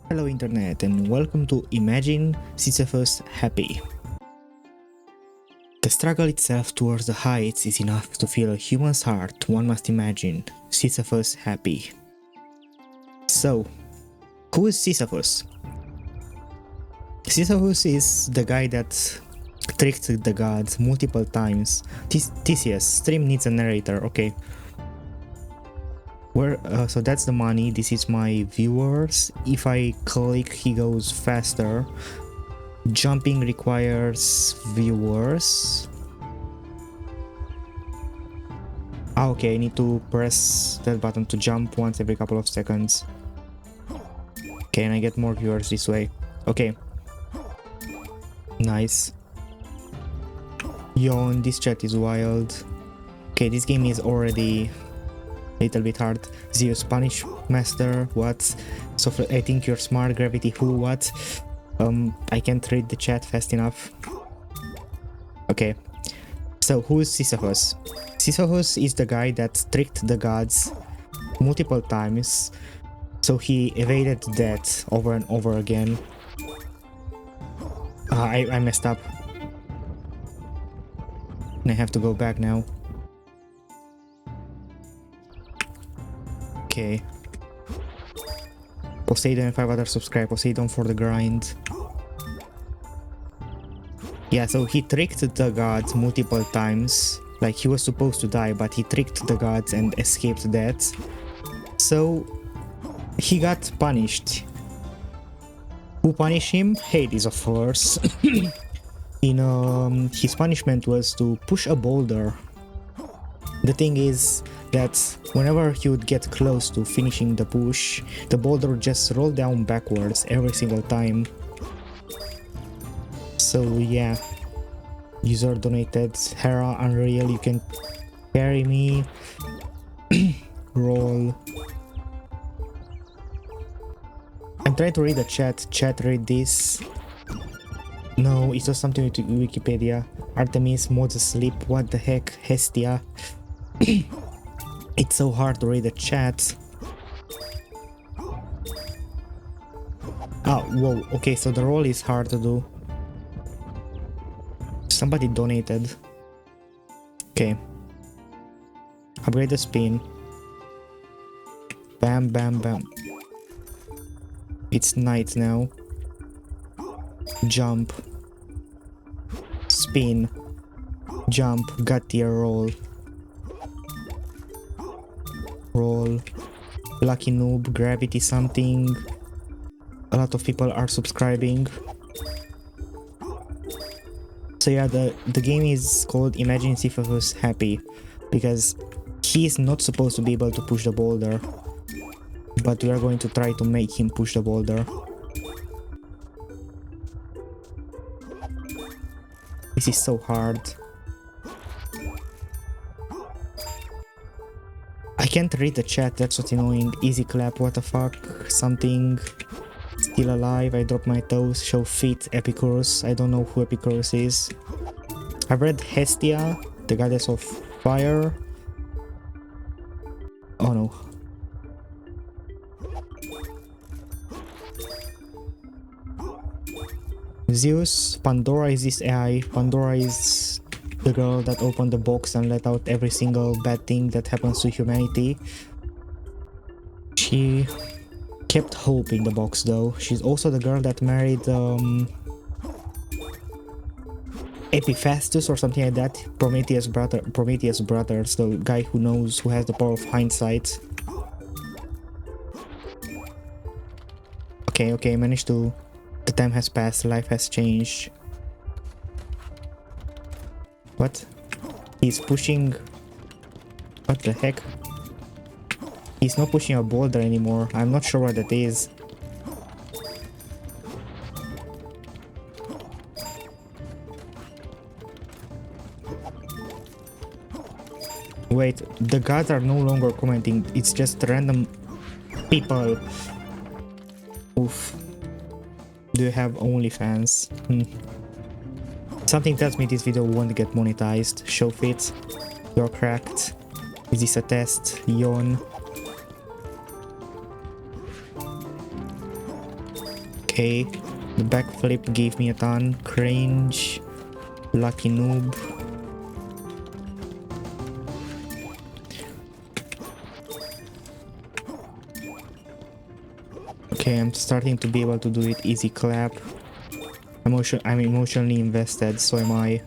Hello Internet and welcome to Imagine Sisyphus Happy. The struggle itself towards the heights is enough to fill a human's heart. One must imagine Sisyphus happy. So, who is Sisyphus? Sisyphus is the guy that tricked the gods multiple times. Theseus, stream needs a narrator, okay. So that's the money. This is my viewers. If I click, he goes faster. Jumping requires viewers. Okay, I need to press that button to jump once every couple of seconds. Okay, and I get more viewers this way. Okay. Nice. Yawn, this chat is wild. Okay, this game is already little bit hard. Zeus, Spanish master, what? So I think you're smart. Gravity, who, what? I can't read the chat fast enough. Okay, so who is Sisyphus? Sisyphus is the guy that tricked the gods multiple times, so he evaded death over and over again. I messed up. And I have to go back now. Okay. Poseidon and 5 others subscribe. Poseidon for the grind. Yeah, so he tricked the gods multiple times. Like, he was supposed to die, but he tricked the gods and escaped death. So he got punished. Who punished him? Hades, of course. His punishment was to push a boulder. The thing is that whenever he would get close to finishing the push, the boulder would just roll down backwards every single time. So yeah, user donated. Hera, Unreal, you can carry me. Roll. I'm trying to read the chat. Chat, read this. No, it's just something with Wikipedia. Artemis, mods asleep. What the heck? Hestia. It's so hard to read the chat. Oh, whoa. Okay, so the roll is hard to do. Somebody donated. Okay. Upgrade the spin. Bam, bam, bam. It's night now. Jump. Spin. Jump. Got tier roll. Roll. Lucky noob. Gravity something. A lot of people are subscribing. So yeah, the game is called Imagine Sisyphus Happy because he is not supposed to be able to push the boulder, but we are going to try to make him push the boulder. This is so hard. I can't read the chat, that's what's annoying. Easy clap, what the fuck, something. Still alive, I dropped my toes, show feet, Epicurus. I don't know who Epicurus is. I've read Hestia, the goddess of fire. Oh no. Zeus, Pandora is this AI. Pandora is the girl that opened the box and let out every single bad thing that happens to humanity. She kept hope in the box though. She's also the girl that married Epiphaestus or something like that. Prometheus brother, the guy who knows, who has the power of hindsight. Okay, managed to. The time has passed, life has changed. What? He's pushing. What the heck? He's not pushing a boulder anymore. I'm not sure what that is. Wait, the gods are no longer commenting. It's just random people. Oof. Do you have OnlyFans? Something tells me this video won't get monetized. Show fit. You're cracked. Is this a test? Yawn. Okay, the backflip gave me a ton. Cringe. Lucky noob. Okay, I'm starting to be able to do it. Easy clap. I'm emotionally invested, so am I.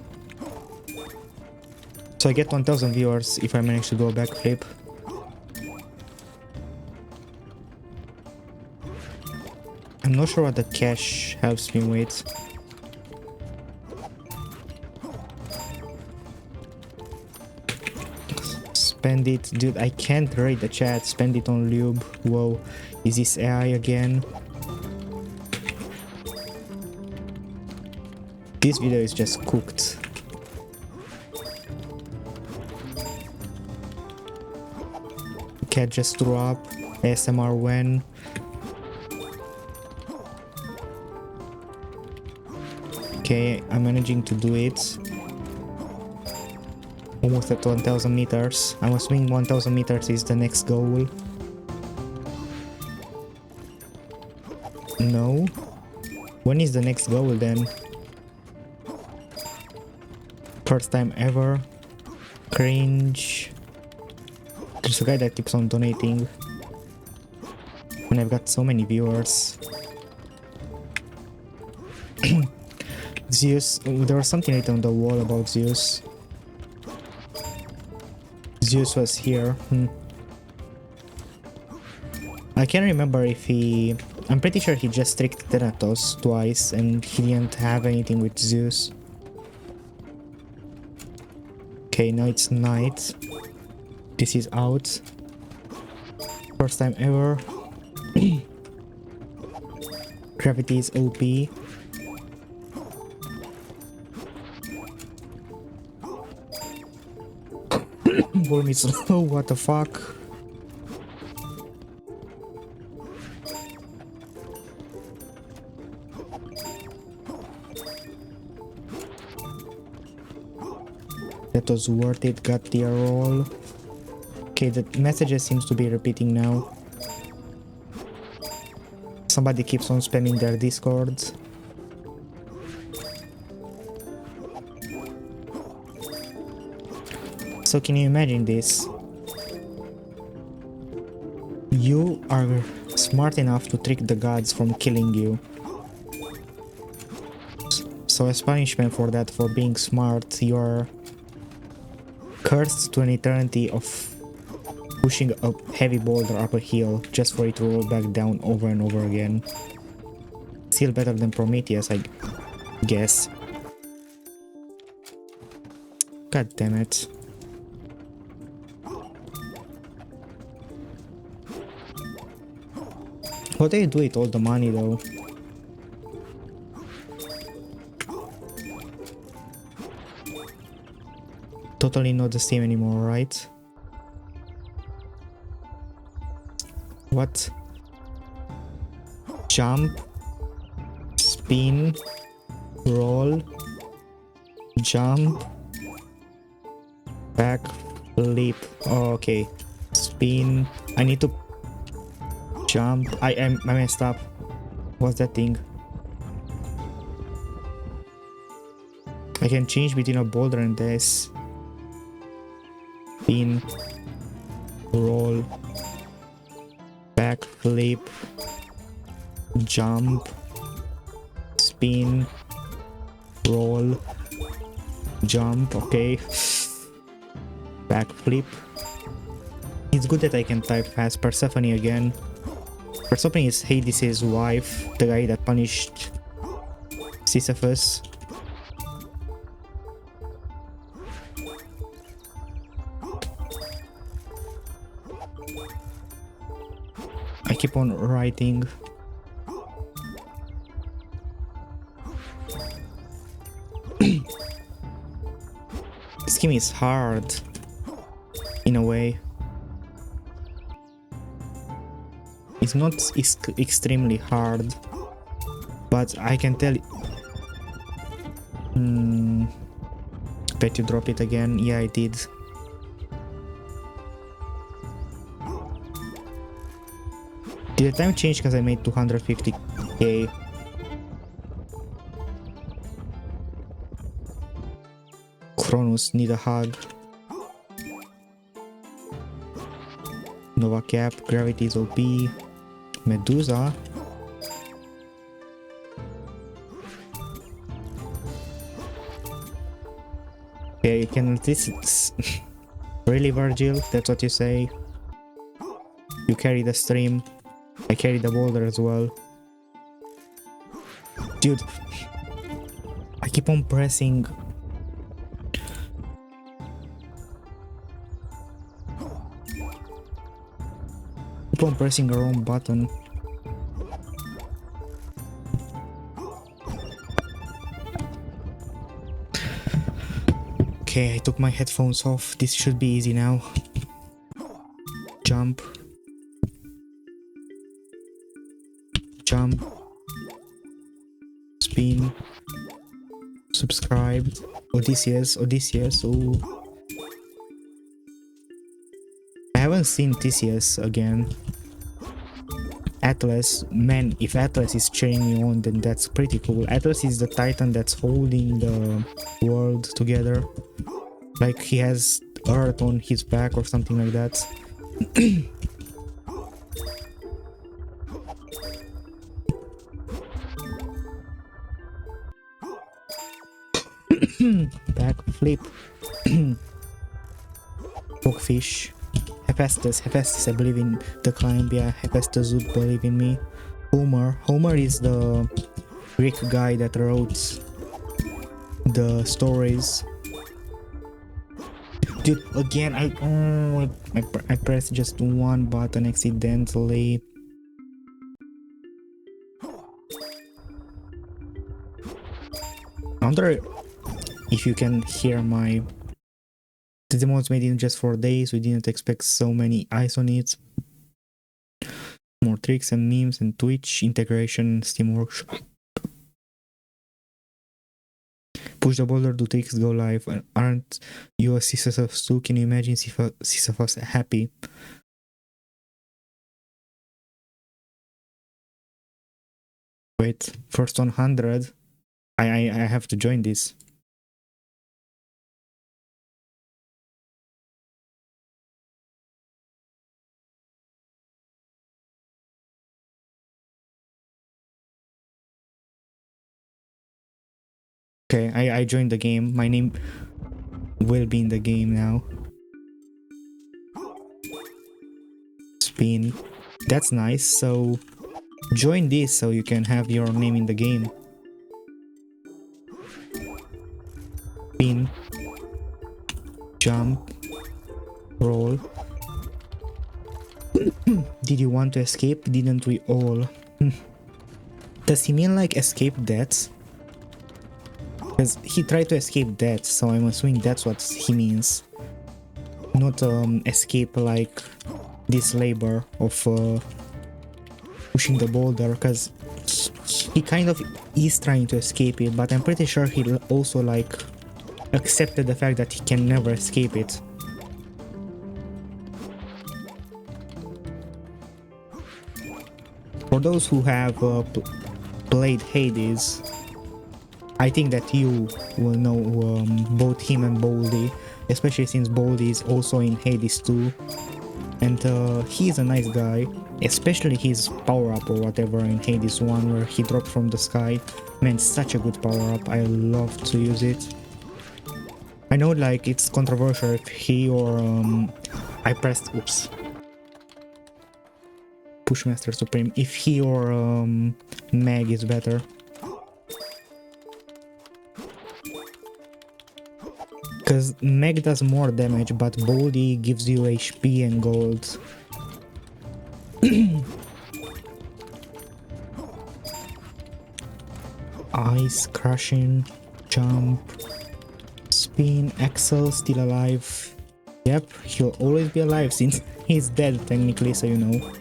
So I get 1000 viewers if I manage to do a backflip. I'm not sure what the cash helps me with. Spend it. Dude, I can't read the chat. Spend it on lube. Whoa. Is this AI again? This video is just cooked. Cat just threw up. ASMR when. Okay, I'm managing to do it. Almost at 1000 meters. I'm assuming 1000 meters is the next goal. No. When is the next goal then? First time ever. Cringe. There's a guy that keeps on donating. And I've got so many viewers. Zeus. There was something written on the wall about Zeus. Zeus was here. I can't remember if he... I'm pretty sure he just tricked Thanatos twice and he didn't have anything with Zeus. Okay, now it's night. This is out. First time ever. Gravity is OP. Volume is low, what the fuck? That was worth it, got the roll. Okay, the messages seems to be repeating now. Somebody keeps on spamming their discords. So can you imagine this? You are smart enough to trick the gods from killing you. So as punishment for that, for being smart, you're cursed to an eternity of pushing a heavy boulder up a hill just for it to roll back down over and over again. Still better than Prometheus, I guess. God damn it. What do you do with all the money though? Totally not the same anymore, right? What? Jump, spin, roll, jump, back, flip. Oh, okay. Spin. I need to jump. I messed up. What's that thing? I can change between a boulder and this. Spin, roll, back, flip, jump, spin, roll, jump. Okay. Back, flip. It's good that I can type fast. Persephone again. Persephone is Hades' wife, the guy that punished Sisyphus. I keep on writing. This game is hard, in a way. It's not extremely hard, but I can tell. Bet you drop it again. Yeah, I did. Did the time change because I made 250k? Cronus need a hug. Nova Cap, Gravity is OP. Medusa. Okay, you can. This is really, Virgil? That's what you say? You carry the stream. I carry the boulder as well. Dude, I keep on pressing. Keep on pressing the wrong button. Okay, I took my headphones off. This should be easy now. Jump. Jump. Spin. Subscribed. Odysseus. Odysseus. Ooh. I haven't seen Theseus again. Atlas. Man, if Atlas is cheering me on, then that's pretty cool. Atlas is the titan that's holding the world together. Like he has Earth on his back or something like that. Backflip. Dogfish. Hephaestus, I believe in the climb. Yeah, Hephaestus would believe in me. Homer is the Greek guy that wrote the stories. Dude, again, I pressed just one button accidentally. I wonder if you can hear my... The demo was made in just 4 days. We didn't expect so many eyes on it. More tricks and memes and Twitch integration, Steam Workshop. Push the boulder, do tricks, go live. Aren't you a Sisyphus too? Can you imagine Sisyphus Happy? Wait, first 100? I have to join this. Okay, I joined the game. My name will be in the game now. Spin. That's nice. So join this so you can have your name in the game. Spin. Jump. Roll. Did you want to escape? Didn't we all? Does he mean like escape deaths? Because he tried to escape death, so I'm assuming that's what he means. Not escape like this labor of pushing the boulder, because he kind of is trying to escape it, but I'm pretty sure he also like accepted the fact that he can never escape it. For those who have played Hades, I think that you will know both him and Boldy, especially since Boldy is also in Hades 2. And he's a nice guy, especially his power-up or whatever in Hades 1 where he dropped from the sky. Man, such a good power-up, I love to use it. I know like it's controversial if he or I pressed, oops. Pushmaster Supreme, if he or Meg is better. Because Meg does more damage, but Boldy gives you HP and gold. Ice, crushing, jump, spin, Axel, still alive. Yep, he'll always be alive since he's dead technically, so you know.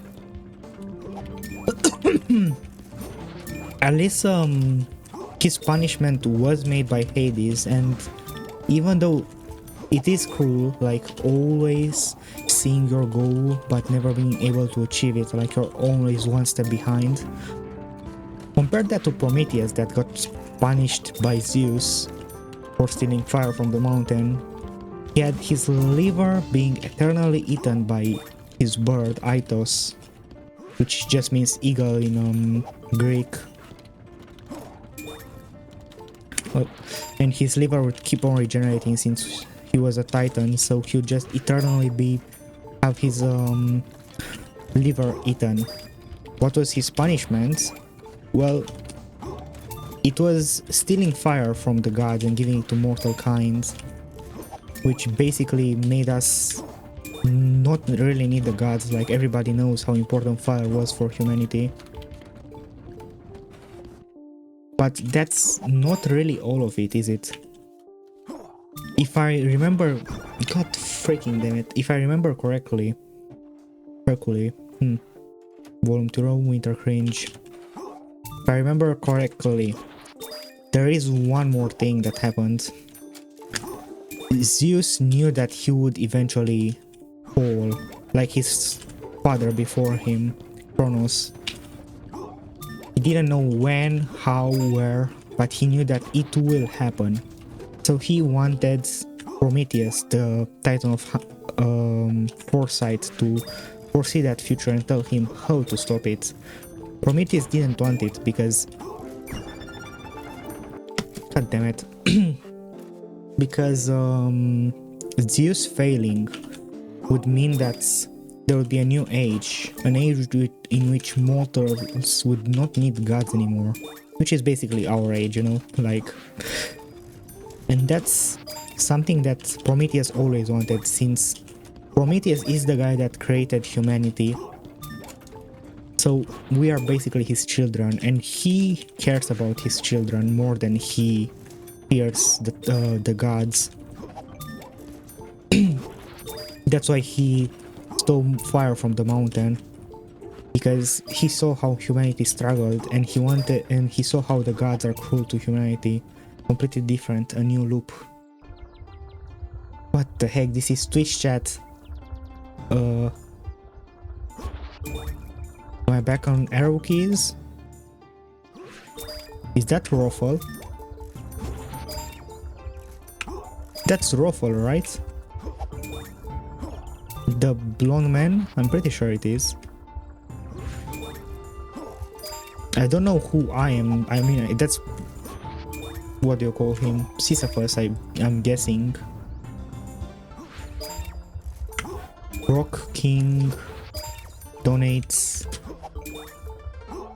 At least his punishment was made by Hades, and even though it is cruel, like always seeing your goal but never being able to achieve it, like you're always one step behind. Compare that to Prometheus that got punished by Zeus for stealing fire from the mountain. He had his liver being eternally eaten by his bird, Aitos, which just means eagle in Greek. And his liver would keep on regenerating since he was a titan, so he would just eternally have his liver eaten. What was his punishment? Well, it was stealing fire from the gods and giving it to mortal kind, which basically made us not really need the gods. Like, everybody knows how important fire was for humanity. But that's not really all of it, is it? If I remember... God freaking damn it. If I remember correctly... Volume 2, Winter Cringe. If I remember correctly, there is one more thing that happened. Zeus knew that he would eventually fall, like his father before him, Kronos. He didn't know when, how, where, but he knew that it will happen. So he wanted Prometheus, the titan of foresight, to foresee that future and tell him how to stop it. Prometheus didn't want it because... God damn it. Because Zeus failing would mean that there would be a new age, an age in which mortals would not need gods anymore, which is basically our age, you know, like... And that's something that Prometheus always wanted, since Prometheus is the guy that created humanity. So we are basically his children, and he cares about his children more than he fears the gods. That's why he stole fire from the mountain, because he saw how humanity struggled, and he saw how the gods are cruel to humanity. Completely different, a new loop. What the heck? This is Twitch chat. Am I back on arrow keys? Is that Ruffle? That's Ruffle, right? The blonde man? I'm pretty sure it is. I don't know who I am. I mean, that's... What do you call him? Sisyphus, I'm guessing. Rock King donates.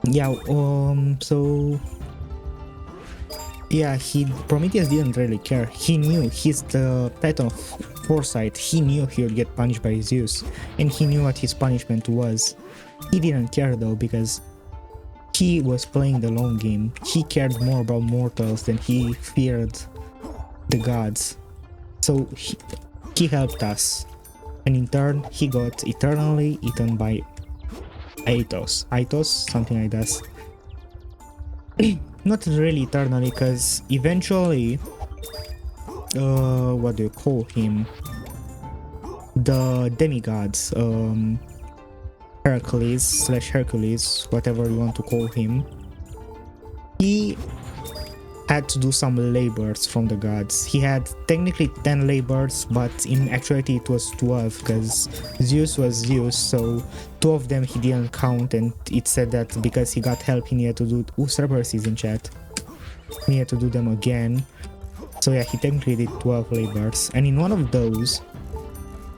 Yeah, so... Yeah, Prometheus didn't really care. He knew he's the titan of foresight. He knew he would get punished by Zeus, and he knew what his punishment was. He didn't care though, because he was playing the long game. He cared more about mortals than he feared the gods. So he helped us, and in turn he got eternally eaten by Aitos, something like that. Not really eternally, because eventually, what do you call him? The demigods, Hercules, whatever you want to call him, he had to do some labors from the gods. He had technically 10 labors, but in actuality it was 12, because Zeus was Zeus, so 2 of them he didn't count, and it said that because he got help he needed to do... Ooh, Cerberus is in chat. He needed to do them again. So yeah, he technically did 12 labors, and in one of those,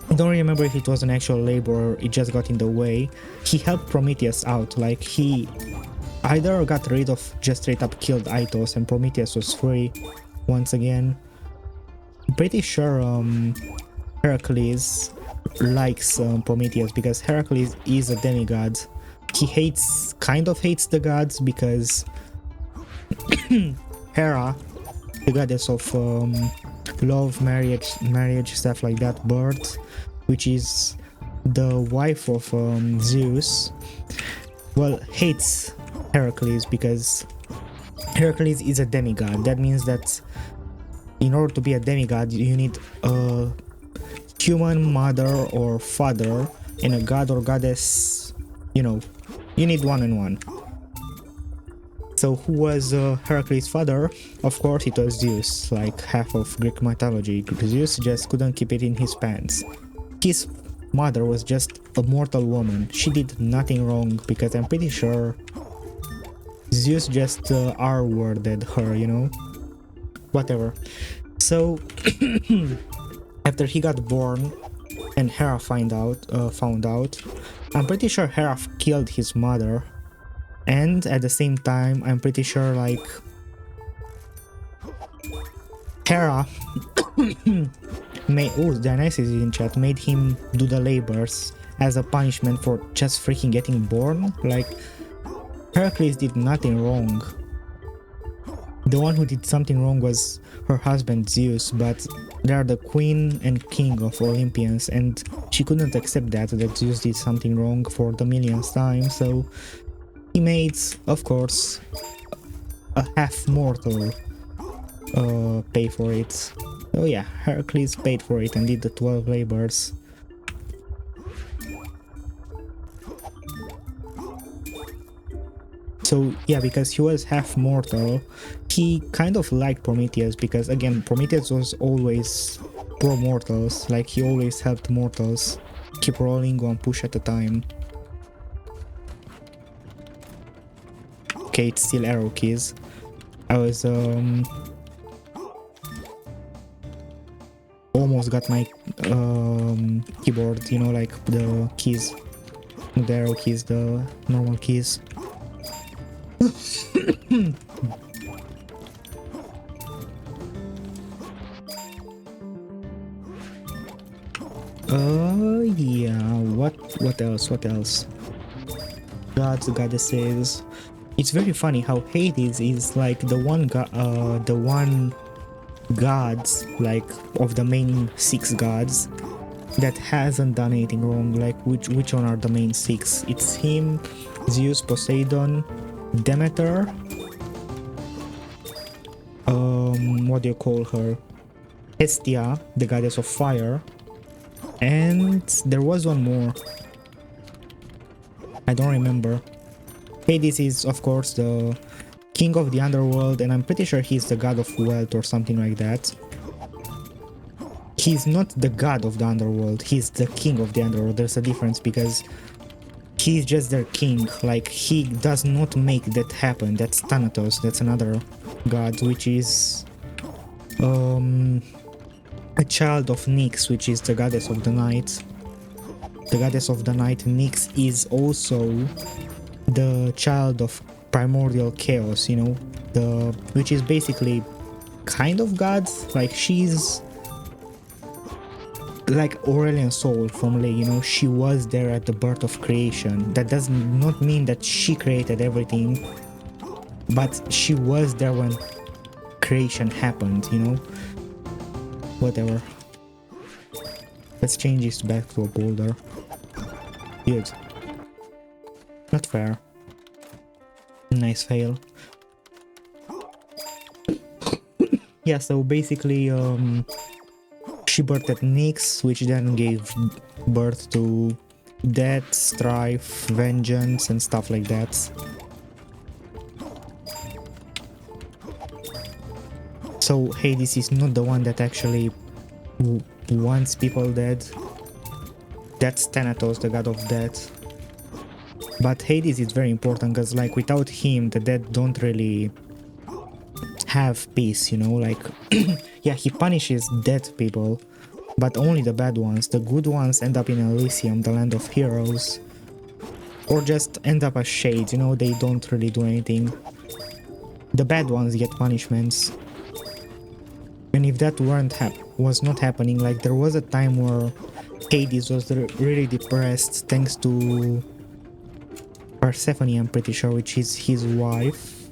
I don't remember if it was an actual labor or it just got in the way, he helped Prometheus out. Like, he either got rid of, just straight up killed Aitos, and Prometheus was free once again. I'm pretty sure Heracles likes Prometheus, because Heracles is a demigod. He kind of hates the gods, because Hera, the goddess of love, marriage, stuff like that, birth, which is the wife of Zeus, well, hates Heracles, because Heracles is a demigod. That means that in order to be a demigod, you need a human mother or father and a god or goddess, you know, you need one and one. So who was Heracles' father? Of course it was Zeus, like half of Greek mythology. Zeus just couldn't keep it in his pants. His mother was just a mortal woman. She did nothing wrong, because I'm pretty sure Zeus just R-worded her, you know? Whatever. So after he got born and Hera found out, I'm pretty sure Hera killed his mother. And at the same time, I'm pretty sure like Hera Dionysus is in chat, made him do the labors as a punishment for just freaking getting born. Like, Heracles did nothing wrong. The one who did something wrong was her husband Zeus, but they are the queen and king of Olympians, and she couldn't accept that Zeus did something wrong for the millionth time, so he made, of course, a half-mortal pay for it. Oh yeah, Heracles paid for it and did the 12 labors. So yeah, because he was half mortal, he kind of liked Prometheus, because again, Prometheus was always pro mortals, like he always helped mortals keep rolling one push at a time. Okay, it's still arrow keys. I was almost got my keyboard, you know, like the keys, the arrow keys, the normal keys. Yeah, what else? Gods, goddesses. It's very funny how Hades is like the one gods, like of the main 6 gods, that hasn't done anything wrong. Like which one are the main 6? It's him, Zeus, Poseidon, Demeter, what do you call her? Hestia, the goddess of fire, and there was one more. I don't remember. Hades is, of course, the king of the underworld, and I'm pretty sure he's the god of wealth or something like that. He's not the god of the underworld, he's the king of the underworld. There's a difference, because he's just their king, like he does not make that happen. That's Thanatos, that's another god, which is a child of Nyx, which is the goddess of the night. The goddess of the night, Nyx, is also the child of primordial chaos, you know, which is basically kind of gods. Like she's like Aurelian Soul from Lay, you know, she was there at the birth of creation. That does not mean that she created everything, but she was there when creation happened, you know. Whatever. Let's change this back to a boulder. Good. Not fair. Nice fail. Yeah, so basically she birthed Nyx, which then gave birth to death, strife, vengeance, and stuff like that. So Hades is not the one that actually wants people dead. That's Thanatos, the god of death. But Hades is very important, because like without him the dead don't really have peace, you know, like yeah, he punishes dead people, but only the bad ones. The good ones end up in Elysium, the land of heroes, or just end up as shades, you know, they don't really do anything. The bad ones get punishments. And if that was not happening, like there was a time where Hades was really depressed thanks to Persephone, I'm pretty sure, which is his wife.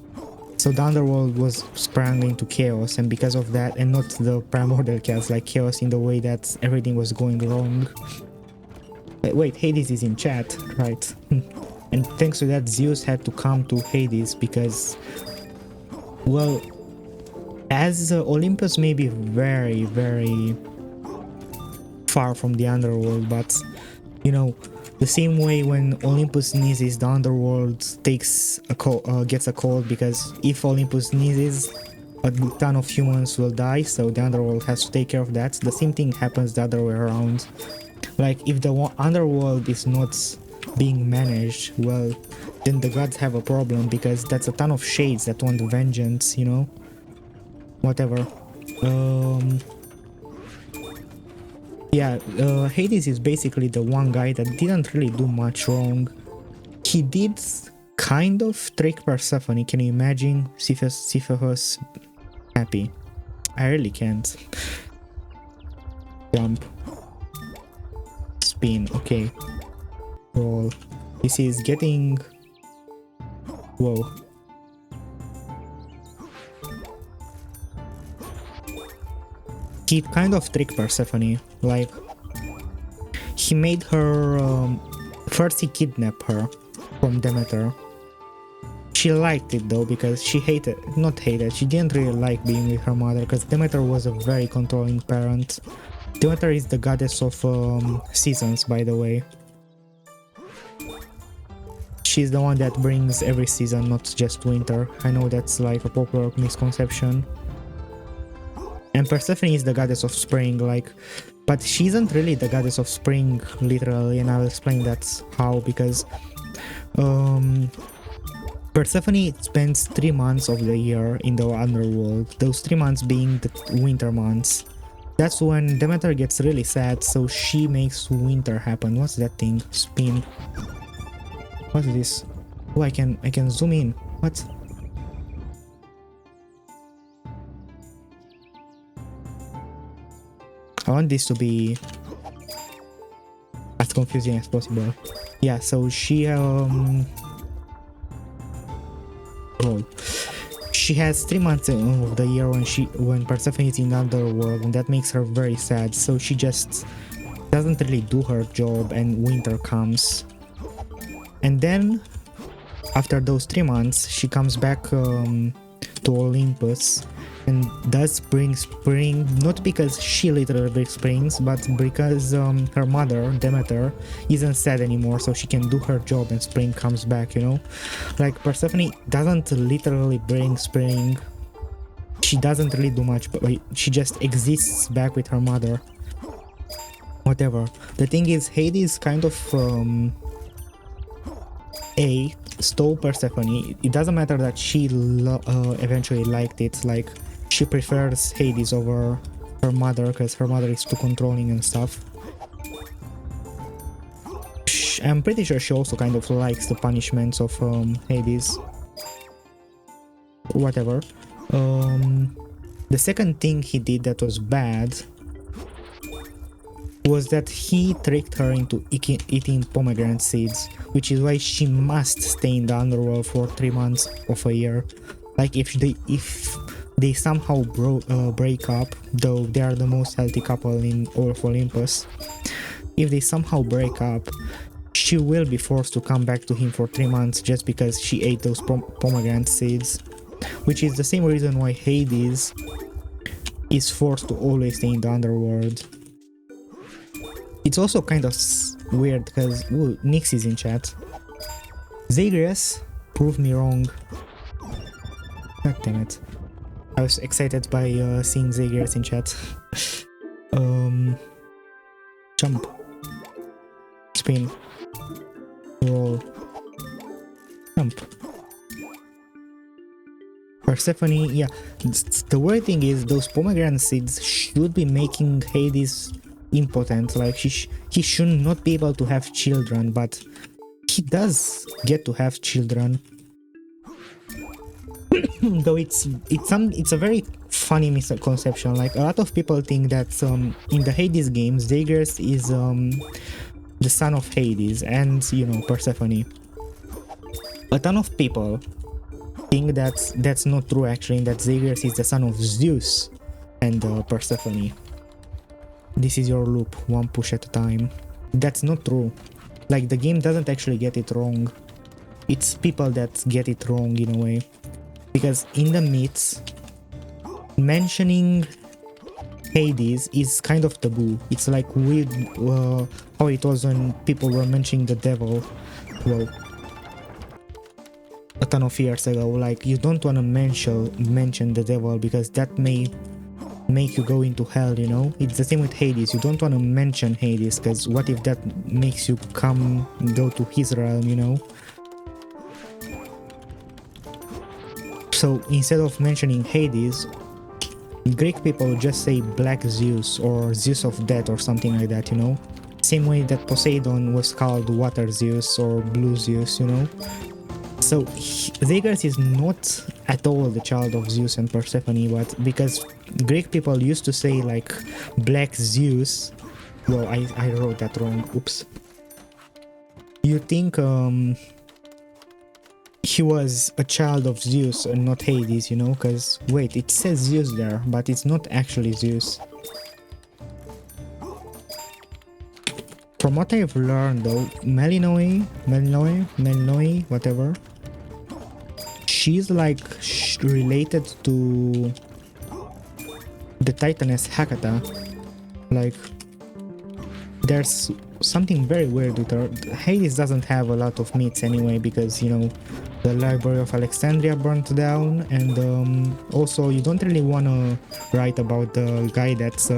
So the underworld was sprung into chaos, and because of that, and not the primordial chaos, like chaos in the way that everything was going wrong. Wait, Hades is in chat, right? And thanks to that, Zeus had to come to Hades because, well, as Olympus may be very, very far from the underworld, but, you know, The same way when Olympus sneezes, the underworld gets a cold, because if Olympus sneezes, a ton of humans will die, so the underworld has to take care of that. The same thing happens the other way around. Like, if the underworld is not being managed well, then the gods have a problem, because that's a ton of shades that want vengeance, you know? Whatever. Yeah, Hades is basically the one guy that didn't really do much wrong. He did kind of trick Persephone. Can you imagine Sisyphus Happy? I really can't. Jump. Spin. Okay. Roll. This is getting... Whoa. He kind of tricked Persephone. Like, he made her... first he kidnapped her from Demeter. She liked it though, because she she didn't really like being with her mother, because Demeter was a very controlling parent. Demeter is the goddess of seasons, by the way. She's the one that brings every season, not just winter. I know that's like a popular misconception. And Persephone is the goddess of spring, like, but she isn't really the goddess of spring, literally, and I'll explain that's how, because Persephone spends 3 months of the year in the underworld, those 3 months being the winter months. That's when Demeter gets really sad, so she makes winter happen. What's that thing? Spin. What is this? Oh, I can zoom in. What? I want this to be as confusing as possible. Yeah, so she she has 3 months of the year when Persephone is in the underworld, and that makes her very sad. So she just doesn't really do her job, and winter comes. And then after those 3 months, she comes back to Olympus and does bring spring, not because she literally brings springs, but because her mother, Demeter, isn't sad anymore, so she can do her job and spring comes back, you know? Like, Persephone doesn't literally bring spring, she doesn't really do much, but she just exists back with her mother. Whatever. The thing is, Hades kind of stole Persephone. It doesn't matter that she eventually liked it, like, she prefers Hades over her mother because her mother is too controlling and stuff. I'm pretty sure she also kind of likes the punishments of Hades. Whatever. The second thing he did that was bad was that he tricked her into eating pomegranate seeds, which is why she must stay in the underworld for 3 months of a year. Like, if they somehow break up, though they are the most healthy couple in all of Olympus, if they somehow break up, she will be forced to come back to him for 3 months just because she ate those pomegranate seeds, which is the same reason why Hades is forced to always stay in the underworld. It's also kind of weird because Nyx is in chat. Zagreus proved me wrong. God damn it. I was excited by seeing Zagreus in chat. Jump. Spin. Roll. Jump. Persephone, yeah. The weird thing is, those pomegranate seeds should be making Hades impotent. Like, he should not be able to have children, but he does get to have children. Though it's a very funny misconception. Like, a lot of people think that in the Hades games, Zagreus is the son of Hades and, you know, Persephone. A ton of people think that that's not true actually, and that Zagreus is the son of Zeus and Persephone. This is your loop, one push at a time. That's not true. Like, the game doesn't actually get it wrong. It's people that get it wrong in a way. Because in the myths, mentioning Hades is kind of taboo. It's like weird how it was when people were mentioning the devil, well, a ton of years ago. Like, you don't want to mention the devil because that may make you go into hell, you know? It's the same with Hades. You don't want to mention Hades because what if that makes you go to his realm, you know? So instead of mentioning Hades, Greek people just say Black Zeus or Zeus of Death or something like that, you know? Same way that Poseidon was called Water Zeus or Blue Zeus, you know? So Zeus is not at all the child of Zeus and Persephone, but because Greek people used to say like Black Zeus, well, I wrote that wrong, oops. You think he was a child of Zeus and not Hades, you know, because wait, it says Zeus there, but it's not actually Zeus. From what I've learned though, Melinoe, whatever, she's like related to the Titaness Hecata. Like, there's something very weird with her. Hades doesn't have a lot of myths anyway because, you know, the Library of Alexandria burnt down, and also you don't really want to write about the guy that's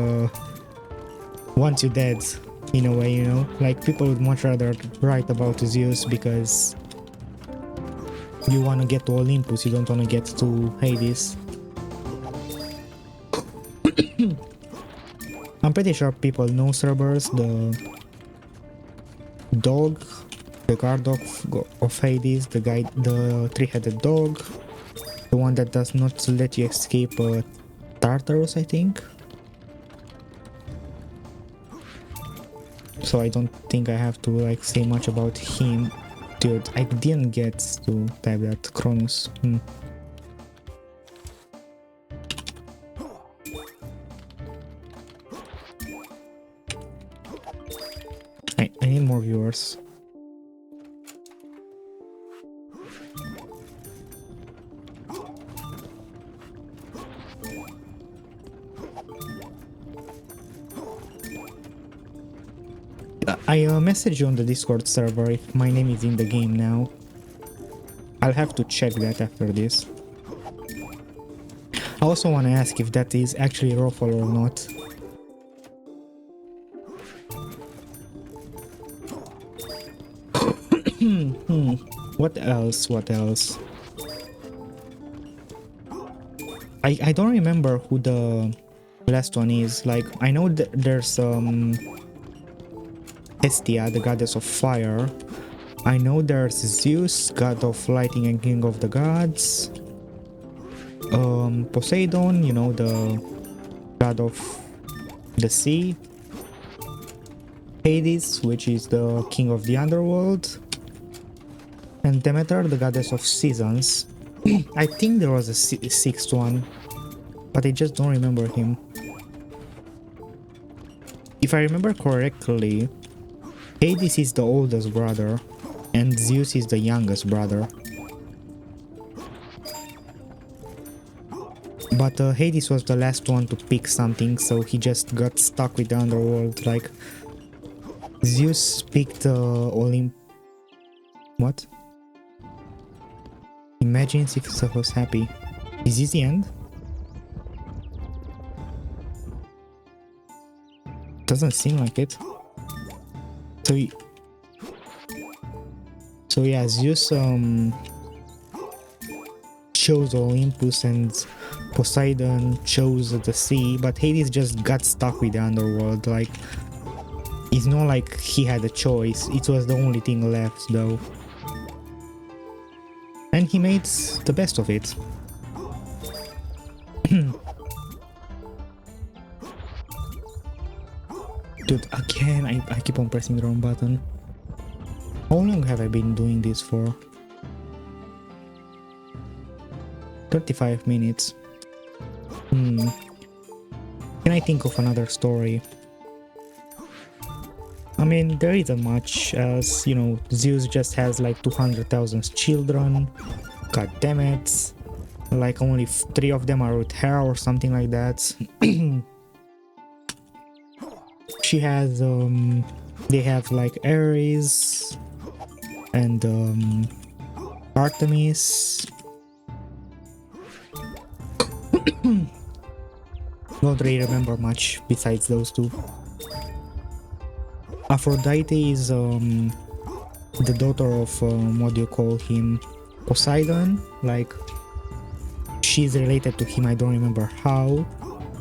wants you dead, in a way, you know? Like, people would much rather write about Zeus because you want to get to Olympus, you don't want to get to Hades. I'm pretty sure people know Cerberus, the dog, the guard dog of Hades, the three-headed dog, the one that does not let you escape Tartarus, I think. So I don't think I have to like say much about him. Dude, I didn't get to type that. Cronus. I need more viewers. I messaged you on the Discord server if my name is in the game now. I'll have to check that after this. I also want to ask if that is actually Ruffle or not. What else? What else? I don't remember who the last one is. Like, I know that there's Hestia, the goddess of fire. I know there's Zeus, god of lighting and king of the gods. Poseidon, you know, the god of the sea. Hades, which is the king of the underworld. And Demeter, the goddess of seasons. I think there was a sixth one, but I just don't remember him. If I remember correctly, Hades is the oldest brother, and Zeus is the youngest brother. But Hades was the last one to pick something, so he just got stuck with the underworld. Like, Zeus picked What? Imagine Sisyphus Happy. Is this the end? Doesn't seem like it. So yeah, Zeus chose Olympus and Poseidon chose the sea, but Hades just got stuck with the underworld. Like, it's not like he had a choice, it was the only thing left though. And he made the best of it. Dude, again, I keep on pressing the wrong button. How long have I been doing this for? 35 minutes. Can I think of another story? I mean, there isn't much, as, you know, Zeus just has like 200,000 children. God damn it. Like, only 3 of them are with her or something like that. she has they have like Ares and Artemis. Don't really remember much besides those two. Aphrodite is the daughter of what do you call him, Poseidon. Like she's related to him, I don't remember how.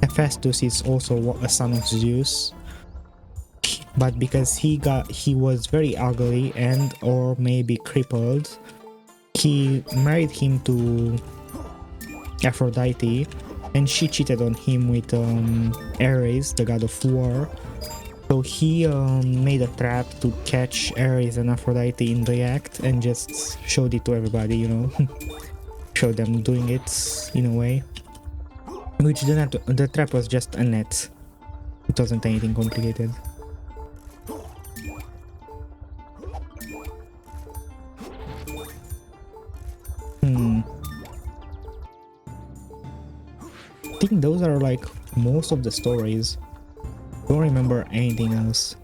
Hephaestus is also a son of Zeus, but because he was very ugly and or maybe crippled, he married him to Aphrodite, and she cheated on him with Ares, the god of war. So he made a trap to catch Ares and Aphrodite in the act and just showed it to everybody, you know. Showed them doing it in a way. Which the trap was just a net. It wasn't anything complicated. I think those are like most of the stories. Don't remember anything else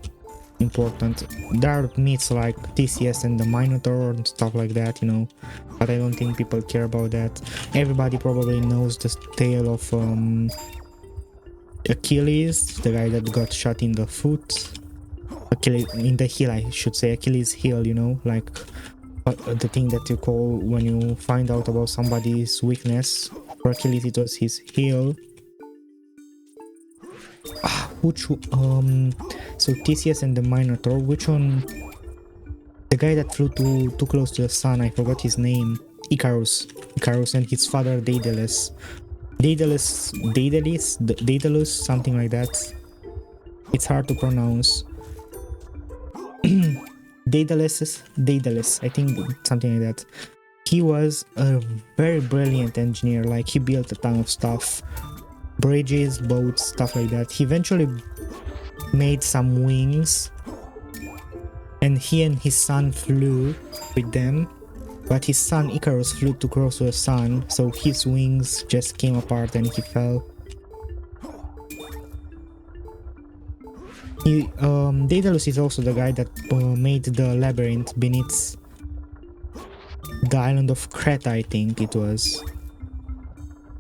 important. There are myths like Theseus and the Minotaur and stuff like that, you know, but I don't think people care about that. Everybody probably knows the tale of Achilles, the guy that got shot in the foot. Achilles, in the heel, I should say, Achilles heel, you know, like the thing that you call when you find out about somebody's weakness. For Achilles it was his heel. So Theseus and the Minotaur, which one? The guy that flew too close to the sun, I forgot his name. Icarus and his father Daedalus, something like that. It's hard to pronounce. Daedalus, I think, something like that. He was a very brilliant engineer, like he built a ton of stuff. Bridges, boats, stuff like that. He eventually made some wings, and he and his son flew with them, but his son Icarus flew too close to the sun, so his wings just came apart and he fell. Daedalus is also the guy that made the labyrinth beneath the island of Crete, I think it was.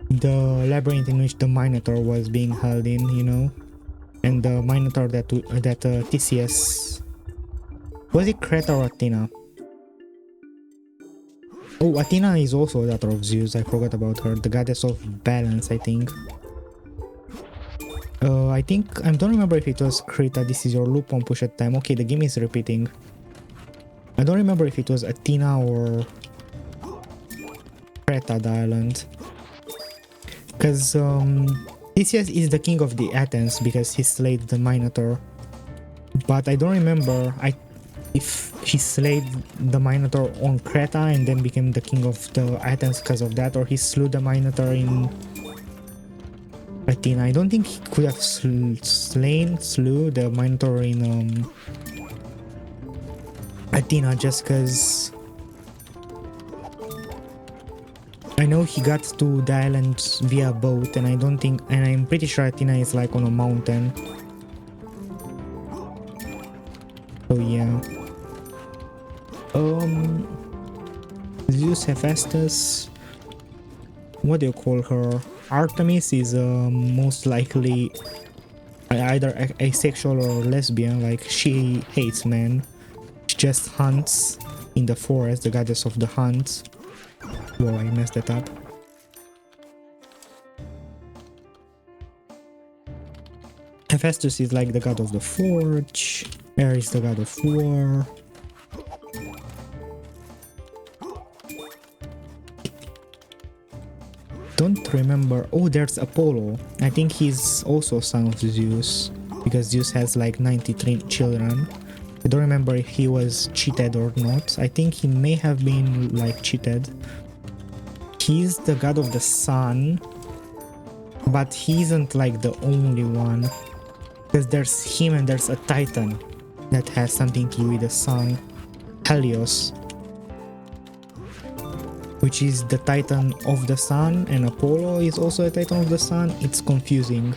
The labyrinth in which the Minotaur was being held in, you know, and the Minotaur that Theseus, was it Crete or Athena? Oh, Athena is also a daughter of Zeus. I forgot about her, the goddess of balance, I think. I don't remember if it was Crete. This is your loop on push at time. Okay, the game is repeating. I don't remember if it was Athena or Crete, the island. Because Theseus is the king of the Athens because he slayed the Minotaur. But I don't remember if he slayed the Minotaur on Crete and then became the king of the Athens because of that, or he slew the Minotaur in Athena. I don't think he could have slew the Minotaur in Athena, just because I know he got to the island via boat, and I'm pretty sure Athena is like on a mountain. So yeah. Zeus, Hephaestus, what do you call her? Artemis is most likely either asexual or lesbian, like she hates men. She just hunts in the forest, the goddess of the hunt. Whoa, I messed that up. Hephaestus is like the god of the forge. Ares is the god of war. Don't remember. Oh, there's Apollo. I think he's also a son of Zeus, because Zeus has like 93 children. I don't remember if he was cheated or not. I think he may have been like cheated. He's the god of the sun, but he isn't like the only one, because there's him and there's a titan that has something to do with the sun, Helios, which is the titan of the sun, and Apollo is also a titan of the sun. It's confusing.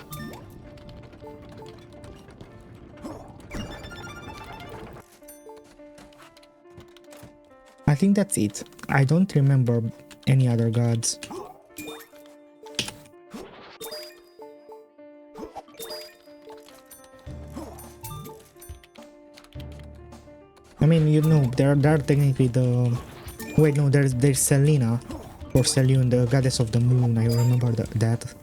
I think that's it. I don't remember any other gods. I mean, you know, they're technically the... Wait, no, there's Selena, or Selene, the goddess of the moon. I remember that.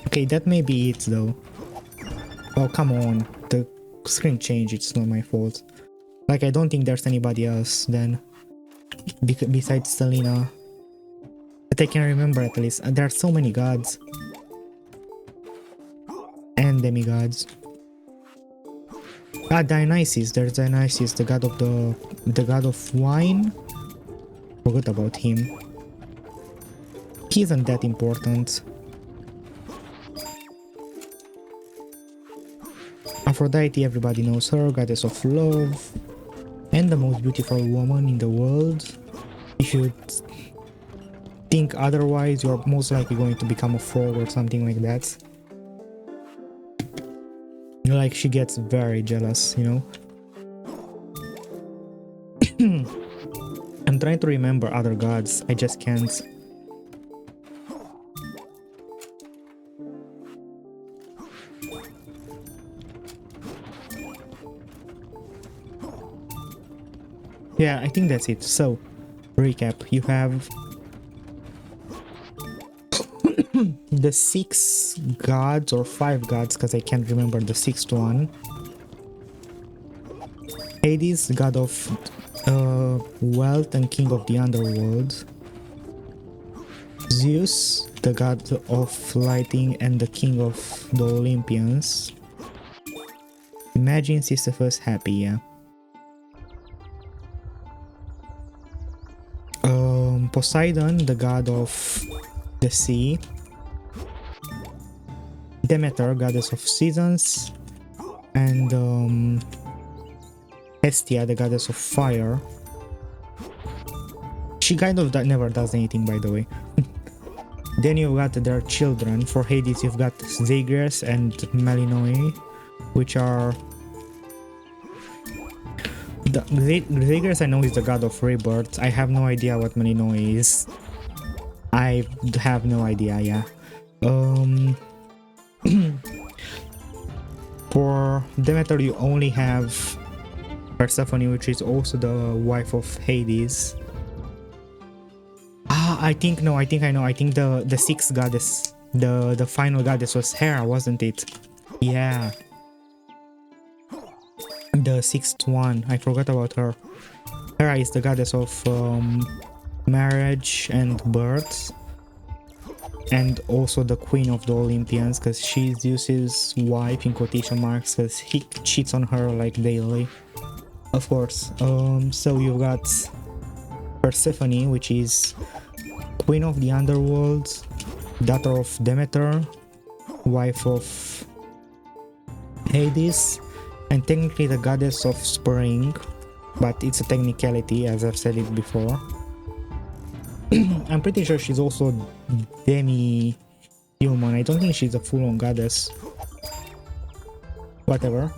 Okay, that may be it though. Oh, come on. The screen changed, it's not my fault. Like, I don't think there's anybody else then. Besides Selena. That I can remember at least. There are so many gods. And demigods. Ah, Dionysus. There's Dionysus, the god of wine. Forgot about him. He isn't that important. Aphrodite, everybody knows her, goddess of love, and the most beautiful woman in the world. If you think otherwise, you're most likely going to become a frog or something like that. Like, she gets very jealous, you know? I'm trying to remember other gods, I just can't. Yeah, I think that's it. So, recap. You have the 6 gods or 5 gods, because I can't remember the 6th one. Hades, the god of wealth and king of the underworld. Zeus, the god of lighting and the king of the Olympians. Imagine Sisyphus Happy, yeah. Poseidon, the god of the sea. Demeter, goddess of seasons. And Hestia, the goddess of fire. She kind of never does anything, by the way. Then you've got their children. For Hades, you've got Zagreus and Malinoe, which are... Zagreus I know is the god of rebirth. I have no idea what Malinoe is. I have no idea, yeah. For Demeter you only have Persephone, which is also the wife of Hades. I think I know. I think the 6th goddess, the final goddess was Hera, wasn't it? Yeah. The 6th one, I forgot about her. Hera is the goddess of marriage and birth, and also the queen of the Olympians, because she's Zeus's wife in quotation marks, because he cheats on her like daily, of course. So you've got Persephone, which is queen of the underworld, daughter of Demeter, wife of Hades, and technically the goddess of spring, but it's a technicality as I've said it before. I'm pretty sure she's also demi-human. I don't think she's a full-on goddess. Whatever.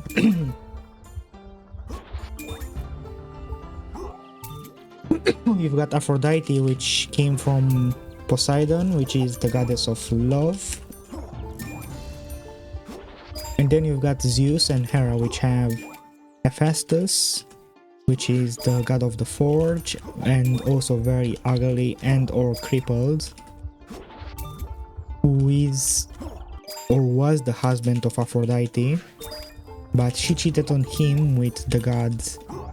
You've got Aphrodite, which came from Poseidon, which is the goddess of love. And then you've got Zeus and Hera, which have Hephaestus, which is the god of the forge, and also very ugly and or crippled, who is or was the husband of Aphrodite, but she cheated on him with the god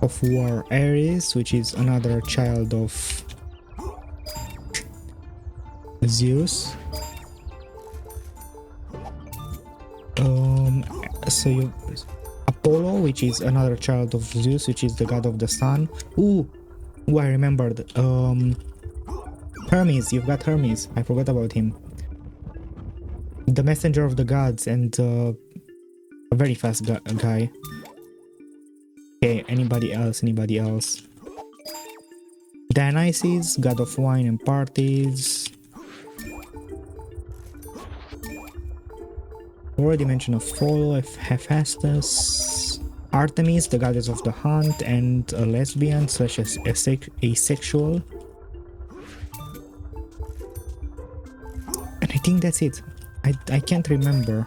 of war Ares, which is another child of Zeus. So you Apollo, which is another child of Zeus, which is the god of the sun. Ooh, I remembered. Hermes, you've got Hermes. I forgot about him. The messenger of the gods and a very fast guy. Okay, anybody else? Dionysus, god of wine and parties. Already mentioned Apollo, Hephaestus, Artemis, the goddess of the hunt, and a lesbian slash asexual. And I think that's it. I can't remember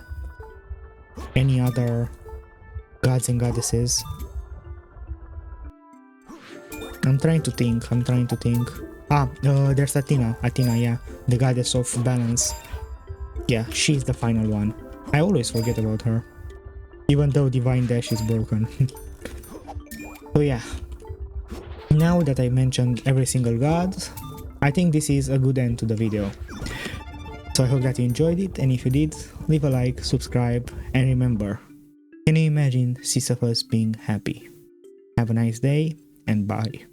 any other gods and goddesses. I'm trying to think. There's Athena, yeah, the goddess of balance. Yeah, she's the final one. I always forget about her, even though Divine Dash is broken. So yeah, now that I mentioned every single god, I think this is a good end to the video. So I hope that you enjoyed it, and if you did, leave a like, subscribe, and remember, can you imagine Sisyphus being happy? Have a nice day, and bye.